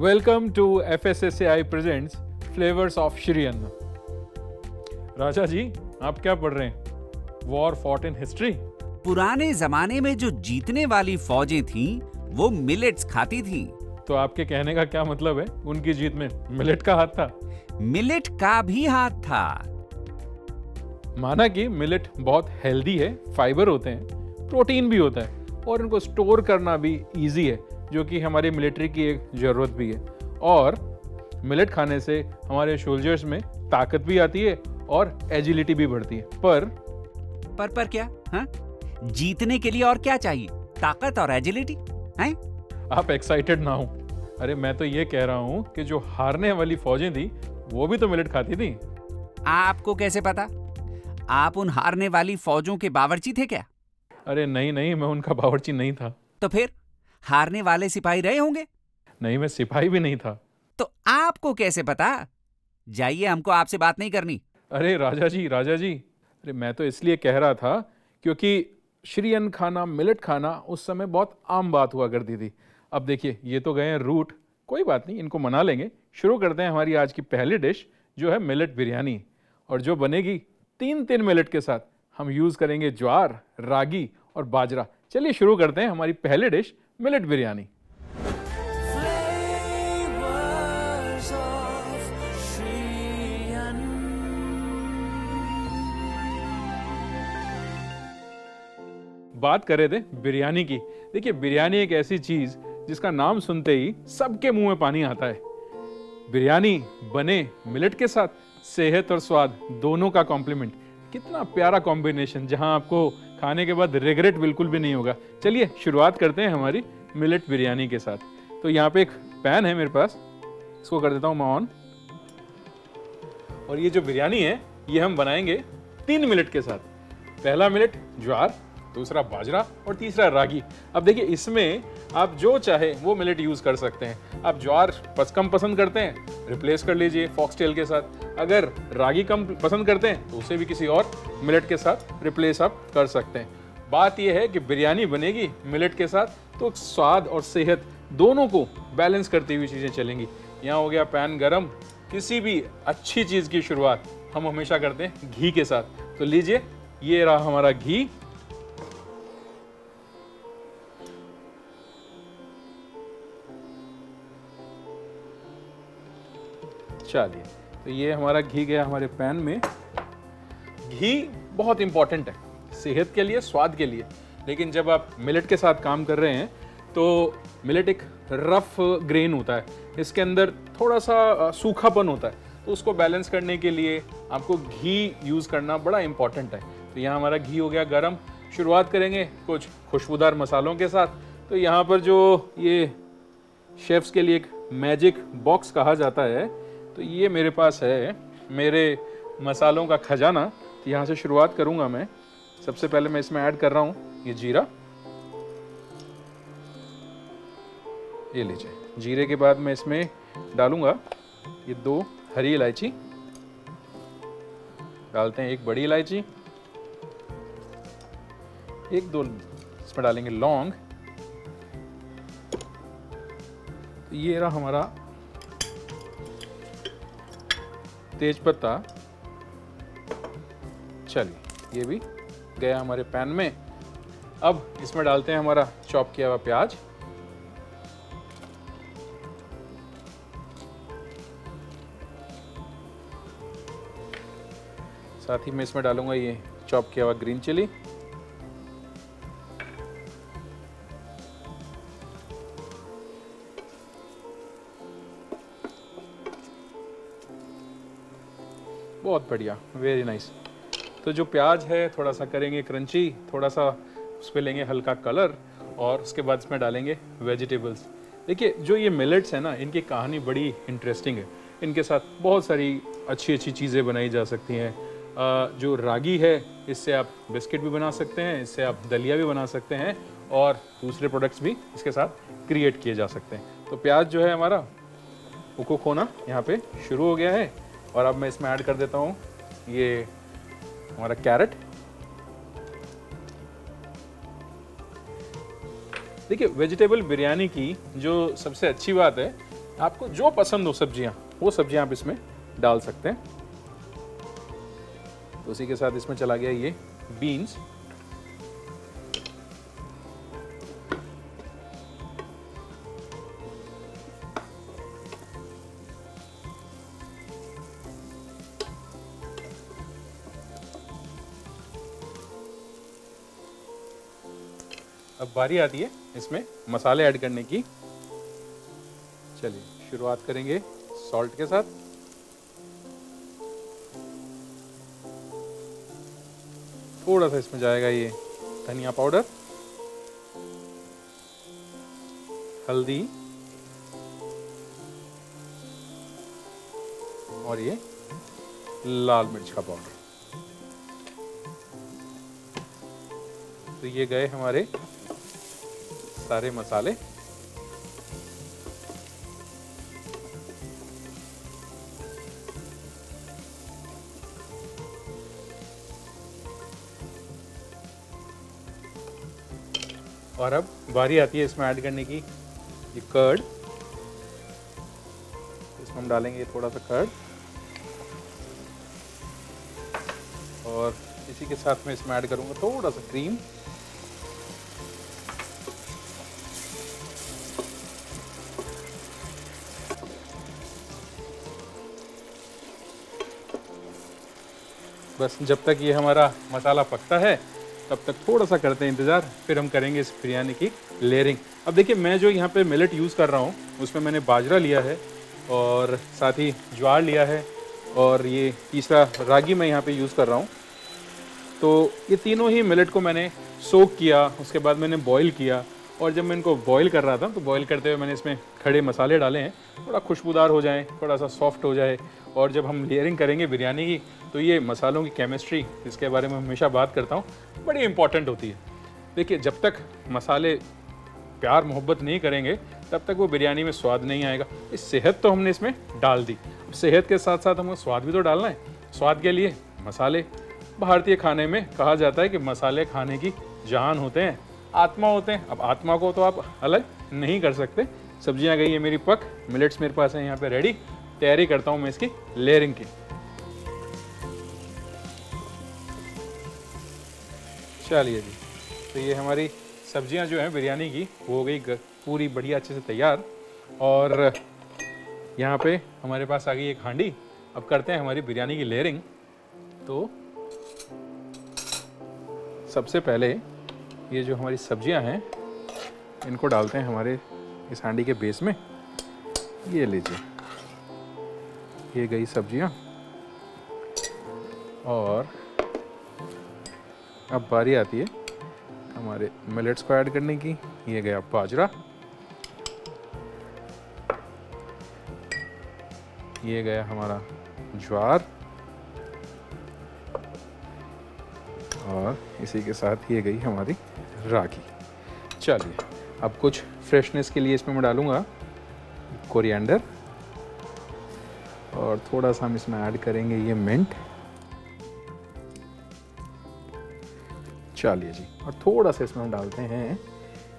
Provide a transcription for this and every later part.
Welcome to FSSAI presents flavours of Shri Anna. Raja ji, आप क्या पढ़ रहे हैं? War fought in history. पुराने जमाने में जो जीतने वाली फौजें थीं, वो मिलेट्स खाती थीं। तो आपके कहने का क्या मतलब है? उनकी जीत में मिलेट का हाथ था? मिलेट का भी हाथ था। माना कि मिलेट बहुत हेल्दी है, फाइबर होते हैं, प्रोटीन भी होता है और इनको स्टोर करना भी इजी है, जो कि हमारी मिलिट्री की एक जरूरत भी है। और मिलेट खाने से हमारे सोल्जर्स में ताकत भी आती है और एजिलिटी भी बढ़ती है। पर क्या? हाँ? जीतने के लिए और क्या चाहिए? ताकत और एजिलिटी? हैं? आप एक्साइटेड ना हो। अरे मैं तो ये कह रहा हूँ कि जो हारने वाली फौजें थी वो भी तो मिलेट खाती थी। आपको कैसे पता? आप उन हारने वाली फौजों के बावर्ची थे क्या? अरे नहीं, मैं उनका बावर्ची नहीं था। तो फिर हारने वाले सिपाही रहे होंगे? नहीं, मैं सिपाही भी नहीं था। तो आपको कैसे पता? जाइए, हमको आपसे बात नहीं करनी। अरे राजा जी, अरे मैं तो इसलिए कह रहा था क्योंकि श्री अन्न खाना, मिलेट खाना उस समय बहुत आम बात हुआ करती थी। अब देखिए, ये तो गए हैं रूट, कोई बात नहीं, इनको मना लेंगे। शुरू करते हैं हमारी आज की पहली डिश, जो है मिलेट बिरयानी, और जो बनेगी तीन मिलेट के साथ। हम यूज करेंगे ज्वार, रागी और बाजरा। चलिए शुरू करते हैं हमारी पहली डिश, मिलेट बिरयानी। बात कर रहे थे बिरयानी की। देखिए, बिरयानी एक ऐसी चीज जिसका नाम सुनते ही सबके मुंह में पानी आता है। बिरयानी बने मिलेट के साथ, सेहत और स्वाद दोनों का कॉम्प्लीमेंट। कितना प्यारा कॉम्बिनेशन, जहां आपको खाने के बाद रिग्रेट बिल्कुल भी नहीं होगा। चलिए शुरुआत करते हैं हमारी मिलेट बिरयानी के साथ। तो यहाँ पे एक पैन है मेरे पास, इसको कर देता हूँ मैं ऑन। और ये जो बिरयानी है ये हम बनाएंगे 3 मिलेट के साथ। पहला मिलेट ज्वार, दूसरा बाजरा और तीसरा रागी। अब देखिए, इसमें आप जो चाहे वो मिलेट यूज कर सकते हैं। आप ज्वार कम पसंद करते हैं, रिप्लेस कर लीजिए फॉक्सटेल के साथ। अगर रागी कम पसंद करते हैं तो उसे भी किसी और मिलेट के साथ रिप्लेस आप कर सकते हैं। बात यह है कि बिरयानी बनेगी मिलेट के साथ, तो स्वाद और सेहत दोनों को बैलेंस करती हुई चीजें चलेंगी। यहाँ हो गया पैन गरम। किसी भी अच्छी चीज की शुरुआत हम हमेशा करते हैं घी के साथ। तो लीजिए, ये रहा हमारा घी। चलिए, तो ये हमारा घी गया हमारे पैन में। घी बहुत इंपॉर्टेंट है सेहत के लिए, स्वाद के लिए। लेकिन जब आप मिलेट के साथ काम कर रहे हैं तो मिलेट एक रफ ग्रेन होता है, इसके अंदर थोड़ा सा सूखापन होता है, तो उसको बैलेंस करने के लिए आपको घी यूज़ करना बड़ा इंपॉर्टेंट है। तो यहाँ हमारा घी हो गया गरम। शुरुआत करेंगे कुछ खुशबूदार मसालों के साथ। तो यहाँ पर जो ये शेफ्स के लिए एक मैजिक बॉक्स कहा जाता है, तो ये मेरे पास है, मेरे मसालों का खजाना। तो यहाँ से शुरुआत करूँगा मैं। सबसे पहले मैं इसमें ऐड कर रहा हूँ ये जीरा। ये लीजिए, जीरे के बाद मैं इसमें डालूंगा ये 2 हरी इलायची, डालते हैं 1 बड़ी इलायची, 1-2 इसमें डालेंगे लौंग। तो ये रहा हमारा तेज पत्ता। चलिए, ये भी गया हमारे पैन में। अब इसमें डालते हैं हमारा चॉप किया हुआ प्याज, साथ ही मैं इसमें डालूंगा ये चॉप किया हुआ ग्रीन चिली, बहुत बढ़िया, वेरी नाइस। तो जो प्याज है थोड़ा सा करेंगे क्रंची, थोड़ा सा उस पर लेंगे हल्का कलर, और उसके बाद इसमें डालेंगे वेजिटेबल्स। देखिए, जो ये मिलेट्स है ना, इनकी कहानी बड़ी इंटरेस्टिंग है। इनके साथ बहुत सारी अच्छी चीज़ें बनाई जा सकती हैं। जो रागी है, इससे आप बिस्किट भी बना सकते हैं, इससे आप दलिया भी बना सकते हैं, और दूसरे प्रोडक्ट्स भी इसके साथ क्रिएट किए जा सकते हैं। तो प्याज जो है हमारा, वो कुक होना यहाँ पे शुरू हो गया है। और अब मैं इसमें ऐड कर देता हूँ ये हमारा कैरेट। देखिए वेजिटेबल बिरयानी की जो सबसे अच्छी बात है, आपको जो पसंद हो सब्जियां, वो सब्जियां आप इसमें डाल सकते हैं। तो उसी के साथ इसमें चला गया ये बीन्स। अब बारी आती है इसमें मसाले ऐड करने की। चलिए शुरुआत करेंगे सॉल्ट के साथ। थोड़ा सा इसमें जाएगा ये धनिया पाउडर, हल्दी और ये लाल मिर्च का पाउडर। तो ये गए हमारे सारे मसाले। और अब बारी आती है इसमें ऐड करने की ये कर्ड। इसमें हम डालेंगे थोड़ा सा कर्ड और इसी के साथ में इसमें ऐड करूंगा थोड़ा सा क्रीम। बस जब तक ये हमारा मसाला पकता है तब तक थोड़ा सा करते हैं इंतज़ार, फिर हम करेंगे इस बिरयानी की लेयरिंग। अब देखिए मैं जो यहाँ पे मिलेट यूज़ कर रहा हूँ उसमें मैंने बाजरा लिया है और साथ ही ज्वार लिया है और ये तीसरा रागी मैं यहाँ पे यूज़ कर रहा हूँ। तो ये तीनों ही मिलेट को मैंने सोक किया, उसके बाद मैंने बॉईल किया और जब मैं इनको बॉईल कर रहा था तो बॉईल करते हुए मैंने इसमें खड़े मसाले डाले हैं, थोड़ा खुशबूदार हो जाए, थोड़ा सा सॉफ्ट हो जाए। और जब हम लेयरिंग करेंगे बिरयानी की तो ये मसालों की केमिस्ट्री, जिसके बारे में हमेशा बात करता हूँ, बड़ी इंपॉर्टेंट होती है। देखिए जब तक मसाले प्यार मोहब्बत नहीं करेंगे तब तक वो बिरयानी में स्वाद नहीं आएगा। इस सेहत तो हमने इसमें डाल दी, सेहत के साथ साथ हमको स्वाद भी तो डालना है। स्वाद के लिए मसाले, भारतीय खाने में कहा जाता है कि मसाले खाने की जान होते हैं, आत्मा होते हैं। अब आत्मा को तो आप अलग नहीं कर सकते। सब्जियां गई है मेरी पक, मिलेट्स मेरे पास है यहाँ पे रेडी। तैयारी करता हूँ मैं इसकी लेयरिंग की। चलिए जी, तो ये हमारी सब्जियां जो हैं बिरयानी की वो हो गई पूरी बढ़िया अच्छे से तैयार। और यहाँ पे हमारे पास आ गई एक हांडी। अब करते हैं हमारी बिरयानी की लेयरिंग। तो सबसे पहले ये जो हमारी सब्जियां हैं इनको डालते हैं हमारे इस हांडी के बेस में। ये लीजिए, ये गई सब्जियां। और अब बारी आती है हमारे मिलेट्स को ऐड करने की। ये गया बाजरा, ये गया हमारा ज्वार और इसी के साथ ये गई हमारी रागी। चलिए अब कुछ फ्रेशनेस के लिए इसमें मैं डालूंगा कोरिएंडर और थोड़ा सा हम इसमें ऐड करेंगे ये मिंट। चलिए जी, और थोड़ा सा इसमें हम डालते हैं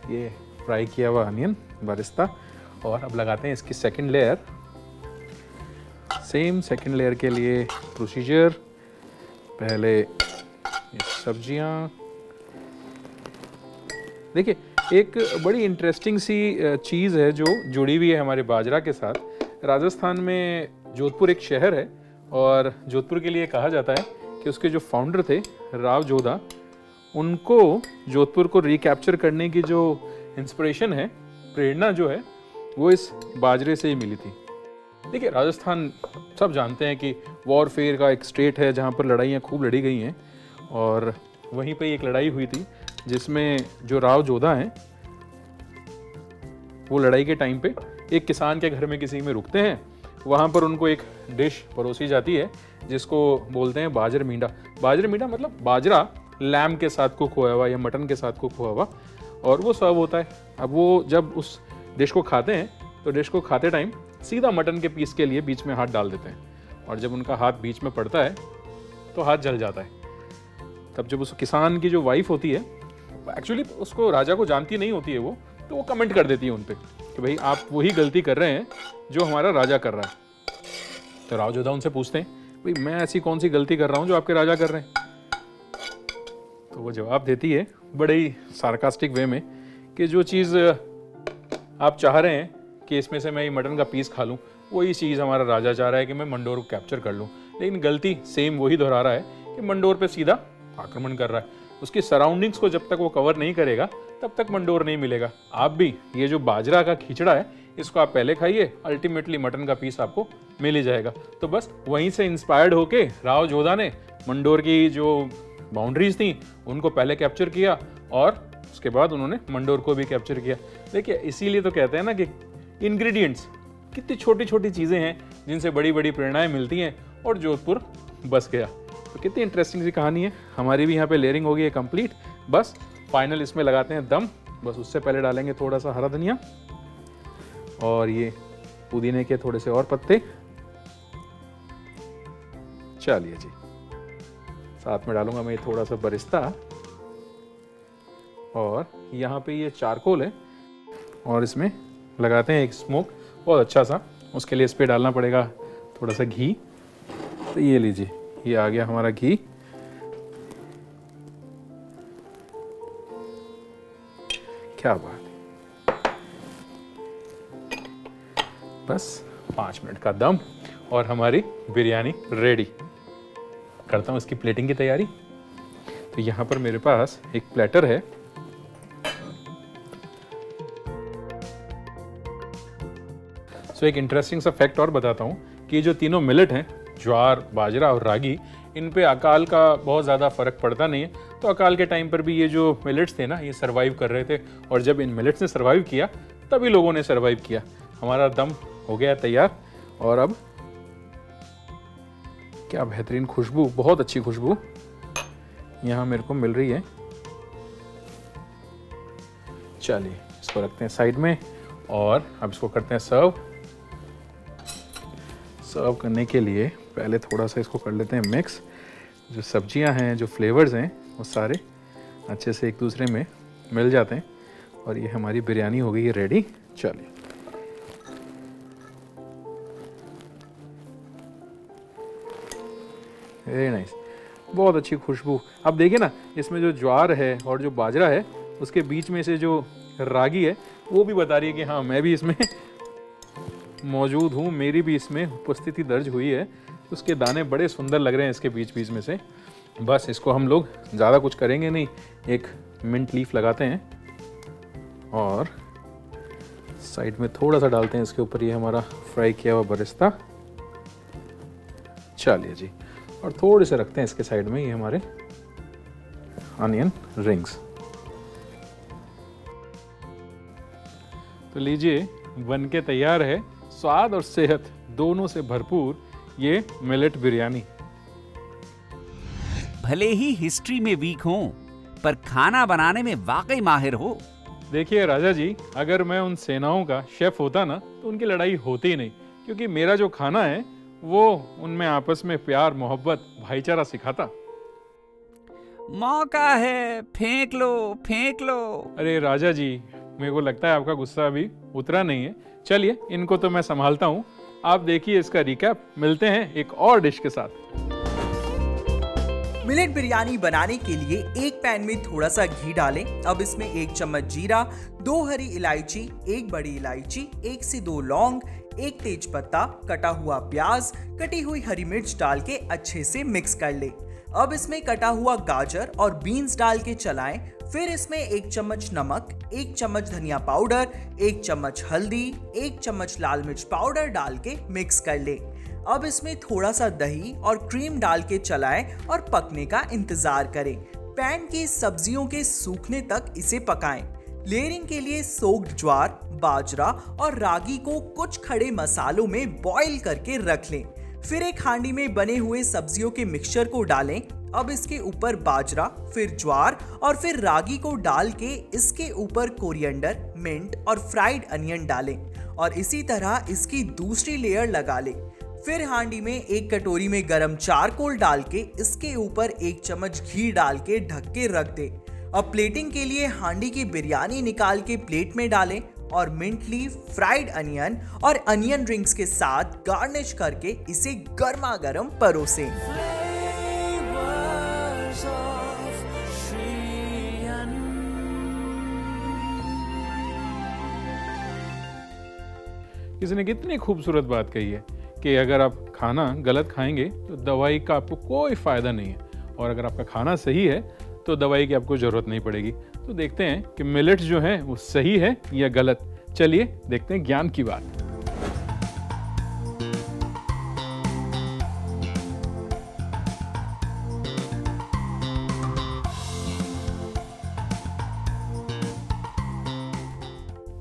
ये फ्राई किया हुआ अनियन बरिस्ता। और अब लगाते हैं इसकी second layer. Same second layer के लिए प्रोसीजर, पहले ये सब्जियां। देखिए एक बड़ी इंटरेस्टिंग सी चीज़ है जो जुड़ी हुई है हमारे बाजरा के साथ। राजस्थान में जोधपुर एक शहर है और जोधपुर के लिए कहा जाता है कि उसके जो फाउंडर थे राव जोधा, उनको जोधपुर को रिकैप्चर करने की जो इंस्पिरेशन है, प्रेरणा जो है, वो इस बाजरे से ही मिली थी। देखिए राजस्थान सब जानते हैं कि वॉरफेयर का एक स्टेट है जहाँ पर लड़ाइयाँ खूब लड़ी गई हैं। और वहीं पे एक लड़ाई हुई थी जिसमें जो राव जोधा हैं वो लड़ाई के टाइम पे एक किसान के घर में किसी में रुकते हैं। वहाँ पर उनको एक डिश परोसी जाती है जिसको बोलते हैं बाजर मींडा। बाजर मींडा मतलब बाजरा लैम के साथ कुक हुआ हुआ या मटन के साथ कुक हुआ हुआ, और वो सर्व होता है। अब वो जब उस डिश को खाते हैं तो डिश को खाते टाइम सीधा मटन के पीस के लिए बीच में हाथ डाल देते हैं और जब उनका हाथ बीच में पड़ता है तो हाथ जल जाता है। तब जब उस किसान की जो वाइफ होती है, एक्चुअली उसको राजा को जानती नहीं होती है वो, तो वो कमेंट कर देती है उन पे कि भाई आप वही गलती कर रहे हैं जो हमारा राजा कर रहा है। तो राव जोधा उनसे पूछते हैं भाई मैं ऐसी कौन सी गलती कर रहा हूँ जो आपके राजा कर रहे हैं। तो वो जवाब देती है बड़े ही सार्कास्टिक वे में कि जो चीज़ आप चाह रहे हैं कि इसमें से मैं ये मटन का पीस खा लूँ, वही चीज़ हमारा राजा चाह रहा है कि मैं मंडोर को कैप्चर कर लूँ, लेकिन गलती सेम वही दोहरा रहा है कि मंडोर पे सीधा आक्रमण कर रहा है। उसकी सराउंडिंग्स को जब तक वो कवर नहीं करेगा तब तक मंडोर नहीं मिलेगा। आप भी ये जो बाजरा का खिचड़ा है इसको आप पहले खाइए, अल्टीमेटली मटन का पीस आपको मिल ही जाएगा। तो बस वहीं से इंस्पायर्ड होके राव जोधा ने मंडोर की जो बाउंड्रीज थी उनको पहले कैप्चर किया और उसके बाद उन्होंने मंडोर को भी कैप्चर किया। देखिए इसीलिए तो कहते हैं ना कि इंग्रेडिएंट्स कितनी छोटी छोटी चीज़ें हैं जिनसे बड़ी बड़ी प्रेरणाएं मिलती हैं और जोधपुर बस गया। तो कितनी इंटरेस्टिंग सी कहानी है। हमारी भी यहाँ पे लेयरिंग हो गई है कंप्लीट। बस फाइनल इसमें लगाते हैं दम। बस उससे पहले डालेंगे थोड़ा सा हरा धनिया और ये पुदीने के थोड़े से और पत्ते। चलिए जी, साथ में डालूंगा मैं थोड़ा सा बरिस्ता और यहाँ पे ये चारकोल है और इसमें लगाते हैं एक स्मोक बहुत अच्छा सा। उसके लिए इस पर डालना पड़ेगा थोड़ा सा घी। तो ये लीजिए, ये आ गया हमारा घी। क्या बात है। बस 5 मिनट का दम और हमारी बिरयानी रेडी। करता हूं इसकी प्लेटिंग की तैयारी। तो यहां पर मेरे पास एक प्लेटर है। सो एक इंटरेस्टिंग सा फैक्ट और बताता हूं कि ये जो तीनों मिलेट हैं, ज्वार, बाजरा और रागी, इन पे अकाल का बहुत ज़्यादा फर्क पड़ता नहीं है। तो अकाल के टाइम पर भी ये जो मिलेट्स थे ना, ये सरवाइव कर रहे थे और जब इन मिलेट्स ने सरवाइव किया तभी लोगों ने सरवाइव किया। हमारा दम हो गया तैयार और अब क्या बेहतरीन खुशबू, बहुत अच्छी खुशबू यहाँ मेरे को मिल रही है। चलिए इसको रखते हैं साइड में और अब इसको करते हैं सर्व। सर्व करने के लिए पहले थोड़ा सा इसको कर लेते हैं मिक्स। जो सब्जियां हैं, जो फ्लेवर्स हैं, वो सारे अच्छे से एक दूसरे में मिल जाते हैं और ये हमारी बिरयानी हो गई है रेडी। चलिए वेरी नाइस, बहुत अच्छी खुशबू। अब देखिए ना, इसमें जो ज्वार है और जो बाजरा है उसके बीच में से जो रागी है वो भी बता रही है कि हाँ मैं भी इसमें मौजूद हूँ, मेरी भी इसमें उपस्थिति दर्ज हुई है। उसके दाने बड़े सुंदर लग रहे हैं इसके बीच बीच में से। बस इसको हम लोग ज़्यादा कुछ करेंगे नहीं, एक मिंट लीफ लगाते हैं और साइड में थोड़ा सा डालते हैं इसके ऊपर ये हमारा फ्राई किया हुआ बरिस्ता। चलिए जी, और थोड़े से रखते हैं इसके साइड में ये हमारे अनियन रिंग्स। तो लीजिए, बन के तैयार है स्वाद और सेहत दोनों से भरपूर ये मिलेट बिरयानी। भले ही हिस्ट्री में वीक हो पर खाना बनाने में वाकई माहिर हो। देखिए राजा जी, अगर मैं उन सेनाओं का शेफ होता ना तो उनकी लड़ाई होती ही नहीं, क्योंकि मेरा जो खाना है वो उनमें आपस में प्यार, मोहब्बत, भाईचारा सिखाता। मौका है, फेंक लो फेंक लो। अरे राजा जी, मेरे को लगता है आपका गुस्सा अभी उतरा नहीं है। चलिए इनको तो मैं संभालता हूँ, आप देखिए इसका रिकैप। मिलते हैं एक और डिश के साथ। मिलेट बिरयानी बनाने के लिए एक पैन में थोड़ा सा घी डालें। अब इसमें 1 चम्मच जीरा, 2 हरी इलायची, 1 बड़ी इलायची, 1 से 2 लौंग, 1 तेज पत्ता, कटा हुआ प्याज, कटी हुई हरी मिर्च डाल के अच्छे से मिक्स कर ले। अब इसमें कटा हुआ गाजर और बीन्स डाल के चलाएं। फिर इसमें 1 चम्मच नमक, 1 चम्मच धनिया पाउडर, 1 चम्मच हल्दी, 1 चम्मच लाल मिर्च पाउडर डाल के मिक्स कर ले। अब इसमें थोड़ा सा दही और क्रीम डाल के चलाएं और पकने का इंतजार करें। पैन की सब्जियों के सूखने तक इसे पकाएं। लेयरिंग के लिए सोक्ड ज्वार, बाजरा और रागी को कुछ खड़े मसालों में बॉईल करके रख लें। फिर एक हांडी में बने हुए सब्जियों के मिक्सचर को डालें। अब इसके ऊपर बाजरा, फिर ज्वार और फिर रागी को डाल के इसके ऊपर कोरिएंडर, मिंट और फ्राइड अनियन डालें और इसी तरह इसकी दूसरी लेयर लगा लें। फिर हांडी में 1 कटोरी में गरम चारकोल डाल के इसके ऊपर 1 चम्मच घी डाल के ढक के रख दे। अब प्लेटिंग के लिए हांडी की बिरयानी निकाल के प्लेट में डालें और मिंट लीफ, फ्राइड अनियन और अनियन रिंग्स के साथ गार्निश करके इसे गर्मा गर्म परोसें। किसी ने कितनी खूबसूरत बात कही है कि अगर आप खाना गलत खाएंगे तो दवाई का आपको कोई फ़ायदा नहीं है, और अगर आपका खाना सही है तो दवाई की आपको ज़रूरत नहीं पड़ेगी। तो देखते हैं कि मिलेट जो है वो सही है या गलत। चलिए देखते हैं ज्ञान की बात।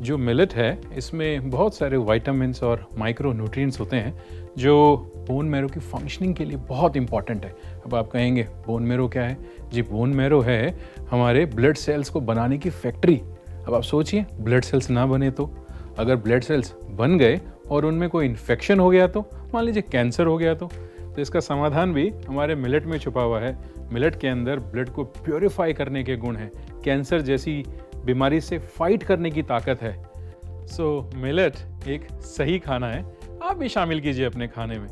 जो मिलेट है इसमें बहुत सारे विटामिन्स और माइक्रो न्यूट्रिएंट्स होते हैं जो बोन मैरो की फंक्शनिंग के लिए बहुत इंपॉर्टेंट है। अब आप कहेंगे बोन मैरो क्या है? जी, बोन मैरो है हमारे ब्लड सेल्स को बनाने की फैक्ट्री। अब आप सोचिए, ब्लड सेल्स ना बने तो, अगर ब्लड सेल्स बन गए और उनमें कोई इन्फेक्शन हो गया तो, मान लीजिए कैंसर हो गया तो इसका समाधान भी हमारे मिलेट में छुपा हुआ है। मिलेट के अंदर ब्लड को प्योरीफाई करने के गुण हैं, कैंसर जैसी बीमारी से फाइट करने की ताकत है। सो मिलेट एक सही खाना है, आप भी शामिल कीजिए अपने खाने में।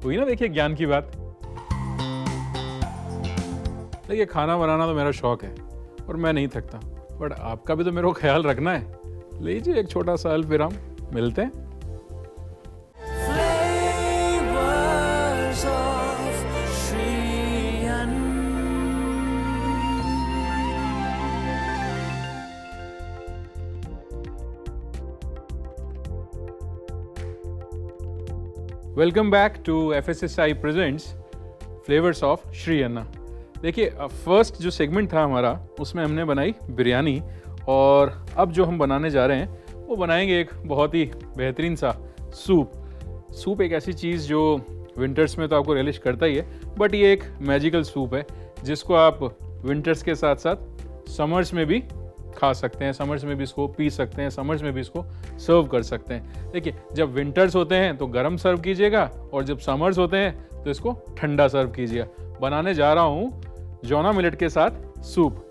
हुई ना, देखिए ज्ञान की बात। देखिए, खाना बनाना तो मेरा शौक है और मैं नहीं थकता, बट आपका भी तो मेरे को ख्याल रखना है। लीजिए एक छोटा सा अल्पविराम, मिलते हैं। Welcome back to FSSAI presents flavours of Shri Anna. देखिए, फर्स्ट जो सेगमेंट था हमारा उसमें हमने बनाई बिरयानी, और अब जो हम बनाने जा रहे हैं वो बनाएंगे एक बहुत ही बेहतरीन सा सूप। सूप एक ऐसी चीज़ जो विंटर्स में तो आपको रिलिश करता ही है, बट ये एक मैजिकल सूप है जिसको आप विंटर्स के साथ साथ समर्स में भी खा सकते हैं, समर्स में भी इसको पी सकते हैं, समर्स में भी इसको सर्व कर सकते हैं। देखिए, जब विंटर्स होते हैं तो गर्म सर्व कीजिएगा, और जब समर्स होते हैं तो इसको ठंडा सर्व कीजिएगा। बनाने जा रहा हूँ जोना मिलेट के साथ सूप।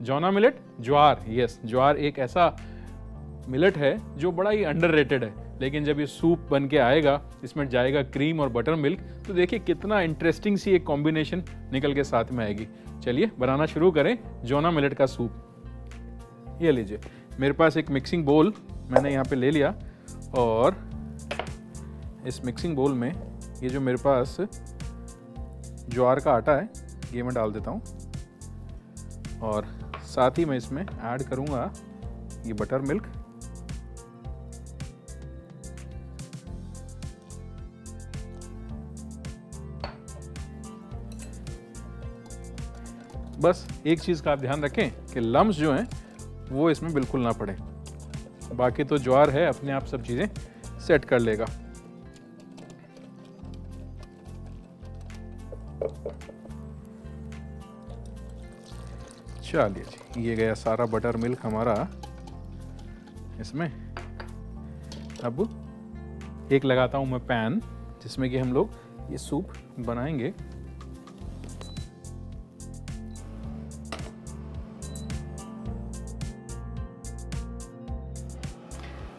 जोना मिलेट, ज्वार, यस, ज्वार एक ऐसा मिलेट है जो बड़ा ही अंडररेटेड है, लेकिन जब ये सूप बन के आएगा, इसमें जाएगा क्रीम और बटर मिल्क, तो देखिए कितना इंटरेस्टिंग सी एक कॉम्बिनेशन निकल के साथ में आएगी। चलिए बनाना शुरू करें जोना मिलेट का सूप। ये लीजिए, मेरे पास एक मिक्सिंग बोल मैंने यहाँ पे ले लिया, और इस मिक्सिंग बोल में ये जो मेरे पास ज्वार का आटा है ये मैं डाल देता हूँ, और साथ ही मैं इसमें ऐड करूँगा ये बटर मिल्क। बस एक चीज़ का आप ध्यान रखें कि लम्स जो हैं वो इसमें बिल्कुल ना पड़े, बाकी तो ज्वार है अपने आप सब चीज़ें सेट कर लेगा। चलिए जी, ये गया सारा बटर मिल्क हमारा इसमें। अब एक लगाता हूँ मैं पैन जिसमें कि हम लोग ये सूप बनाएंगे।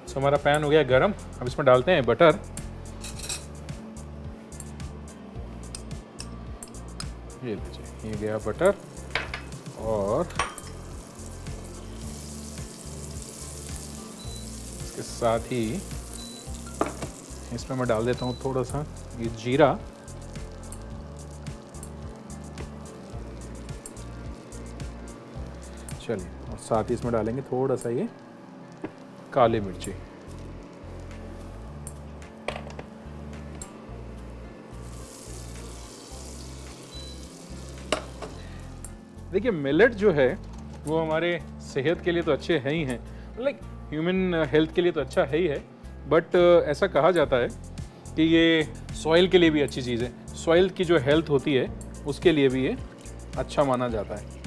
तो हमारा पैन हो गया गरम, अब इसमें डालते हैं बटर। ये लीजिए, ये गया बटर, और इसके साथ ही इसमें मैं डाल देता हूँ थोड़ा सा ये जीरा, चलिए, और साथ ही इसमें डालेंगे थोड़ा सा ये काली मिर्ची। देखिए, मिलेट जो है वो हमारे सेहत के लिए तो अच्छे हैं ही हैं, लाइक ह्यूमन हेल्थ के लिए तो अच्छा है ही है, बट ऐसा कहा जाता है कि ये सॉइल के लिए भी अच्छी चीज़ है। सॉइल की जो हेल्थ होती है उसके लिए भी ये अच्छा माना जाता है।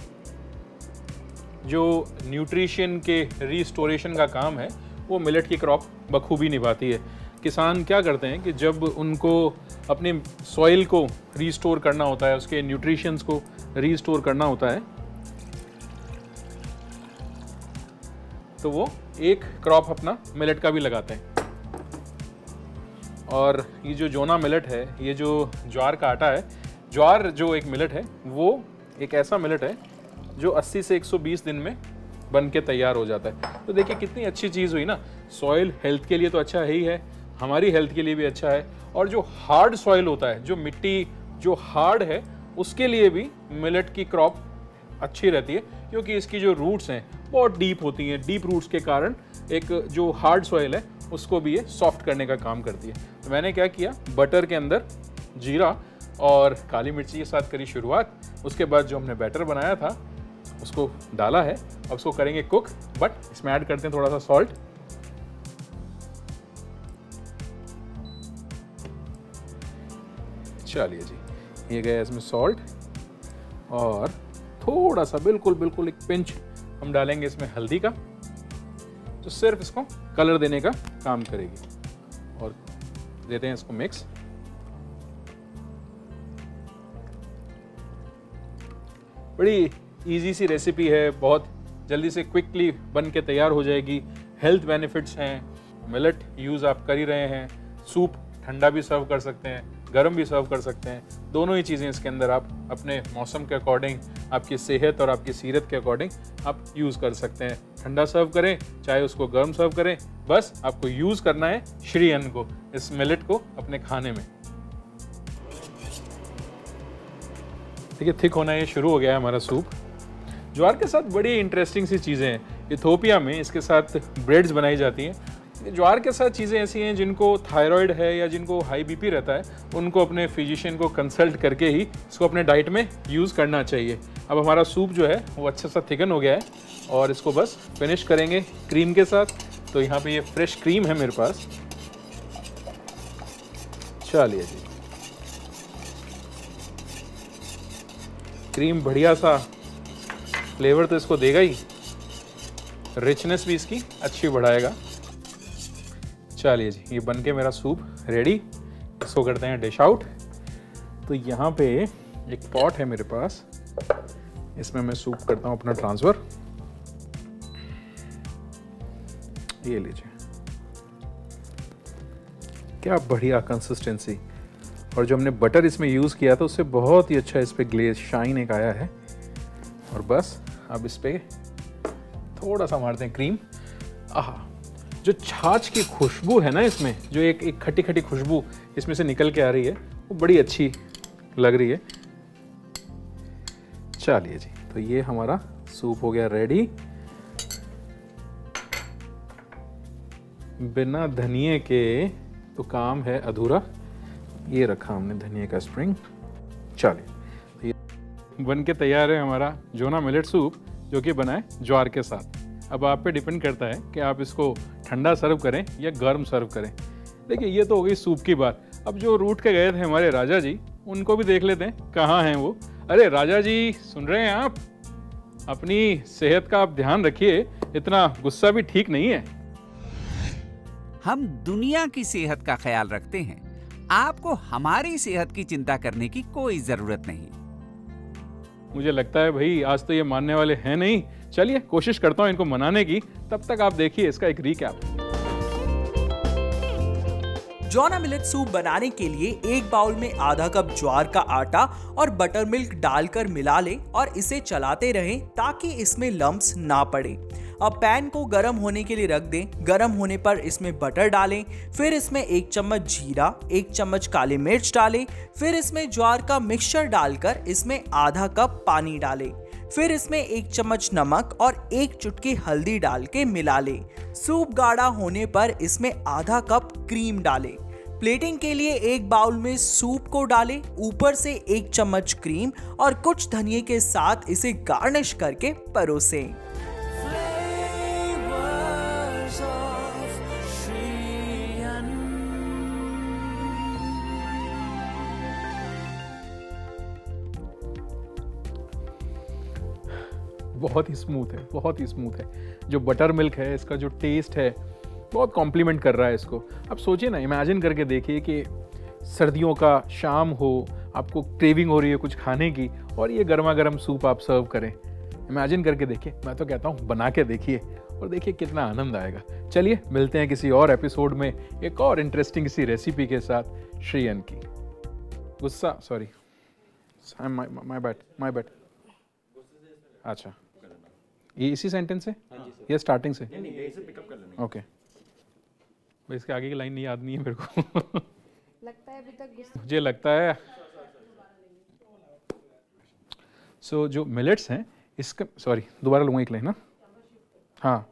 जो न्यूट्रिशन के रिस्टोरेशन का काम है वो मिलेट की क्रॉप बखूबी निभाती है। किसान क्या करते हैं कि जब उनको अपनी सॉइल को रीस्टोर करना होता है, उसके न्यूट्रिशंस को रीस्टोर करना होता है, तो वो एक क्रॉप अपना मिलेट का भी लगाते हैं। और ये जो जोना मिलेट है, ये जो ज्वार का आटा है, ज्वार जो एक मिलेट है वो एक ऐसा मिलेट है जो 80 से 120 दिन में बन के तैयार हो जाता है। तो देखिए कितनी अच्छी चीज़ हुई ना। सॉइल हेल्थ के लिए तो अच्छा है ही है, हमारी हेल्थ के लिए भी अच्छा है, और जो हार्ड सॉइल होता है, जो मिट्टी जो हार्ड है, उसके लिए भी मिलेट की क्रॉप अच्छी रहती है, क्योंकि इसकी जो रूट्स हैं बहुत डीप होती हैं। डीप रूट्स के कारण एक जो हार्ड सॉइल है उसको भी ये सॉफ्ट करने का काम करती है। तो मैंने क्या किया, बटर के अंदर जीरा और काली मिर्ची के साथ करी शुरुआत। उसके बाद जो हमने बैटर बनाया था उसको डाला है, अब उसको करेंगे कुक, बट इसमें ऐड करते हैं थोड़ा सा सॉल्ट। चलिए जी, ये गया इसमें सॉल्ट, और थोड़ा सा बिल्कुल एक पिंच हम डालेंगे इसमें हल्दी का, तो सिर्फ इसको कलर देने का काम करेगी। और देते हैं इसको मिक्स। बड़ी इजी सी रेसिपी है, बहुत जल्दी से क्विकली बन के तैयार हो जाएगी। हेल्थ बेनिफिट्स हैं, मिलेट यूज़ आप कर ही रहे हैं। सूप ठंडा भी सर्व कर सकते हैं, गर्म भी सर्व कर सकते हैं, दोनों ही चीज़ें इसके अंदर आप अपने मौसम के अकॉर्डिंग, आपकी सेहत और आपकी सीरत के अकॉर्डिंग आप यूज़ कर सकते हैं। ठंडा सर्व करें चाहे उसको गर्म सर्व करें, बस आपको यूज़ करना है श्री अन्न को, इस मिलेट को अपने खाने में। देखिए थिक होना ये शुरू हो गया है हमारा सूप। ज्वार के साथ बड़ी इंटरेस्टिंग सी चीज़ें हैं। इथोपिया में इसके साथ ब्रेड्स बनाई जाती हैं। ज्वार के साथ चीज़ें ऐसी हैं जिनको थायराइड है या जिनको हाई बीपी रहता है, उनको अपने फिजिशियन को कंसल्ट करके ही इसको अपने डाइट में यूज़ करना चाहिए। अब हमारा सूप जो है वो अच्छा सा थिकन हो गया है, और इसको बस फिनिश करेंगे क्रीम के साथ। तो यहाँ पे ये फ्रेश क्रीम है मेरे पास। चलिए जी, क्रीम बढ़िया सा फ्लेवर तो इसको देगा ही, रिचनेस भी इसकी अच्छी बढ़ाएगा। चलिए जी, ये बन के मेरा सूप रेडी। इसको करते हैं डिश आउट। तो यहाँ पे एक पॉट है मेरे पास, इसमें मैं सूप करता हूँ अपना ट्रांसफ़र। ये लीजिए, क्या बढ़िया कंसिस्टेंसी, और जो हमने बटर इसमें यूज़ किया था उससे बहुत ही अच्छा इस पर ग्लेज शाइन एक आया है। और बस अब इस पर थोड़ा सा मारते हैं क्रीम। आहा, जो छाछ की खुशबू है ना इसमें, जो एक खट्टी खट्टी खुशबू इसमें से निकल के आ रही है, वो बड़ी अच्छी लग रही है। चलिए जी, तो ये हमारा सूप हो गया रेडी। बिना धनिए के तो काम है अधूरा। ये रखा हमने धनिए का स्प्रिंग। चलिए, ये बन के तैयार है हमारा जोना मिलेट सूप, जो कि बना है ज्वार के साथ। अब आप पे डिपेंड करता है कि आप इसको ठंडा सर्व करें या गर्म सर्व करें। देखिए ये तो हो गई सूप की बात। अब जो रूठ के गए थे हमारे राजा जी, उनको भी देख लेते हैं कहाँ हैं वो। अरे राजा जी, सुन रहे हैं आप? अपनी सेहत का आप ध्यान रखिए, इतना गुस्सा भी ठीक नहीं है। हम दुनिया की सेहत का ख्याल रखते हैं, आपको हमारी सेहत की चिंता करने की कोई जरूरत नहीं। मुझे लगता है भाई आज तो ये मानने वाले हैं नहीं। चलिए कोशिश करता हूं इनको मनाने की, तब तक आप देखिए इसका एक रीकैप। जोना मिलेट सूप बनाने के लिए एक बाउल में आधा कप ज्वार का आटा और बटर मिल्क डालकर मिला लें और इसे चलाते रहें ताकि इसमें लम्प्स ना पड़े। अब पैन को गर्म होने के लिए रख दें। गर्म होने पर इसमें बटर डालें, फिर इसमें 1 चम्मच जीरा, 1 चम्मच काली मिर्च डालें, फिर इसमें ज्वार का मिक्सचर डालकर इसमें आधा कप पानी डालें, फिर इसमें 1 चम्मच नमक और 1 चुटकी हल्दी डाल के मिला लें। सूप गाढ़ा होने पर इसमें आधा कप क्रीम डालें। प्लेटिंग के लिए एक बाउल में सूप को डालें, ऊपर से 1 चम्मच क्रीम और कुछ धनिए के साथ इसे गार्निश करके परोसें। बहुत ही स्मूथ है, बहुत ही स्मूथ है। जो बटर मिल्क है, इसका जो टेस्ट है बहुत कॉम्प्लीमेंट कर रहा है इसको। अब सोचिए ना, इमेजिन करके देखिए कि सर्दियों का शाम हो, आपको क्रेविंग हो रही है कुछ खाने की और ये गर्मा गर्म सूप आप सर्व करें। इमेजिन करके देखिए, मैं तो कहता हूँ बना के देखिए और देखिए कितना आनंद आएगा। चलिए मिलते हैं किसी और एपिसोड में एक और इंटरेस्टिंग सी रेसिपी के साथ। श्रीयन की गुस्सा, सॉरी माय बैड। अच्छा, ये इसी सेंटेंस से या स्टार्टिंग से? ओके, इसके आगे की लाइन नहीं याद नहीं है मेरे को। लगता है अभी तक गुस्सा मुझे लगता है जो मिलेट्स हैं इसका, सॉरी दोबारा लूँगा एक लाइन ना। हाँ,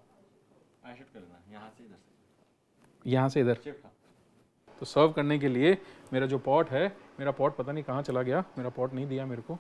यहाँ से इधर। तो सर्व करने के लिए मेरा जो पॉट है, मेरा पॉट पता नहीं कहाँ चला गया, मेरा पॉट नहीं दिया मेरे को।